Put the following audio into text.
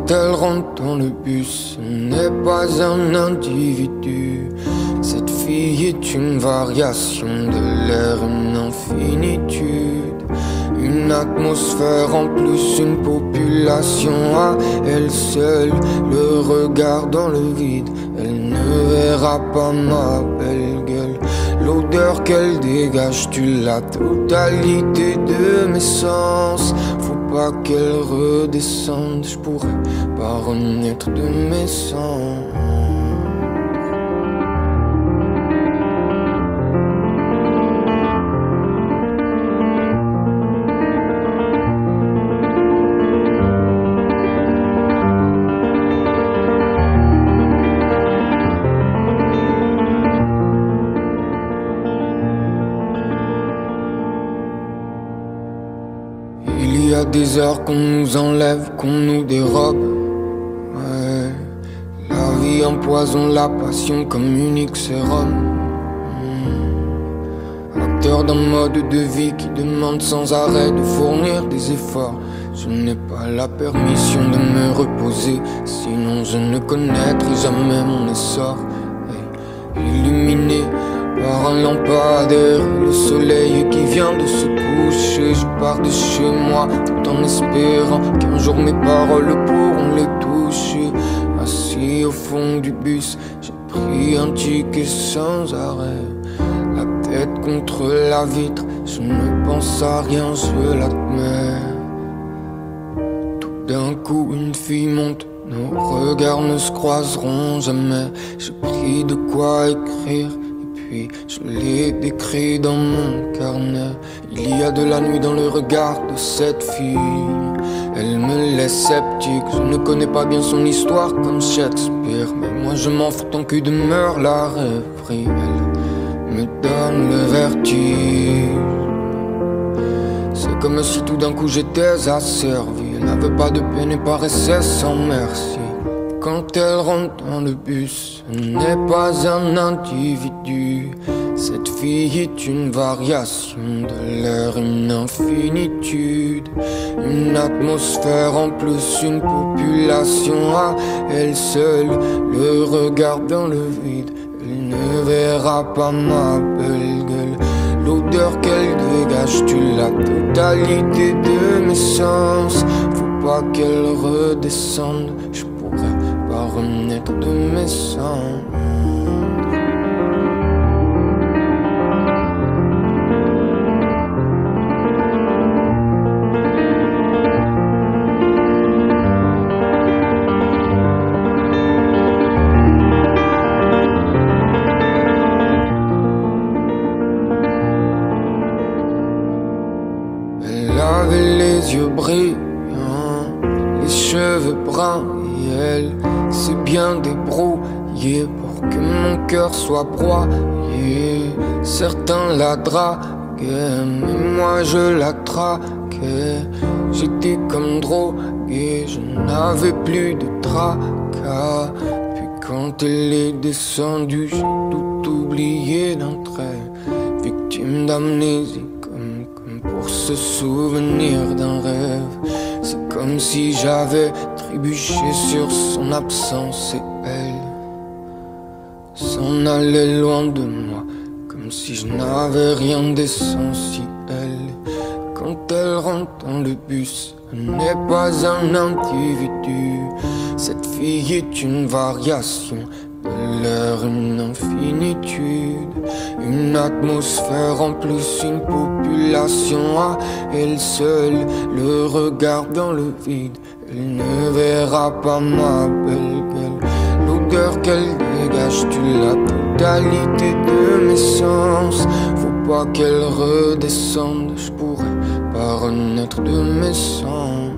Quand elle rentre dans le bus, ce n'est pas un individu. Cette fille est une variation de l'air, une infinitude. Une atmosphère en plus, une population à elle seule. Le regard dans le vide, elle ne verra pas ma belle gueule. L'odeur qu'elle dégage, tu la totalité de mes sens. Faut pas qu'elle redescende, je pourrais pas renaître de mes sangs. Il y a des heures qu'on nous enlève, qu'on nous dérobe. Ouais. La vie empoisonne la passion comme unique sérum. Acteur d'un mode de vie qui demande sans arrêt de fournir des efforts. Je n'ai pas la permission de me reposer, sinon je ne connaîtrai jamais mon essor. Hey. Illuminé par un lampadaire, le soleil qui vient de se coucher. Je pars de chez moi tout en espérant qu'un jour mes paroles pourront les toucher. Assis au fond du bus, j'ai pris un ticket sans arrêt. La tête contre la vitre, je ne pense à rien, je l'admets. Tout d'un coup une fille monte, nos regards ne se croiseront jamais. J'ai pris de quoi écrire, puis je l'ai décrit dans mon carnet. Il y a de la nuit dans le regard de cette fille. Elle me laisse sceptique, je ne connais pas bien son histoire comme Shakespeare. Mais moi je m'en fous tant que demeure la rêverie. Elle me donne le vertige. C'est comme si tout d'un coup j'étais asservi. Elle n'avait pas de peine et paraissait sans merci. Quand elle rentre dans le bus, ce n'est pas un individu. Cette fille est une variation de l'air, une infinitude. Une atmosphère en plus, une population à elle seule. Le regard dans le vide, elle ne verra pas ma belle gueule. L'odeur qu'elle dégage, tu la totalité de mes sens. Faut pas qu'elle redescende, je pourrais pas renaître de mes sangs. Elle avait les yeux brillants, les cheveux bruns, et elle s'est bien débrouillée pour que mon cœur soit broyé. Certains la draguaient, mais moi je la traquais. J'étais comme drogué, je n'avais plus de tracas. Puis quand elle est descendue, j'ai tout oublié d'un trait. Victime d'amnésie, comme pour se souvenir d'un rêve. C'est comme si j'avais trébuché sur son absence et elle s'en allait loin de moi, comme si je n'avais rien d'essentiel. Quand elle rentre dans le bus, elle n'est pas un individu. Cette fille est une variation de l'air, une infinitude. Une atmosphère en plus, une population à elle seule. Le regard dans le vide, elle ne verra pas ma belle gueule. L'odeur qu'elle dégage, tu la totalité de mes sens. Faut pas qu'elle redescende, je pourrais pas renaître de mes sangs.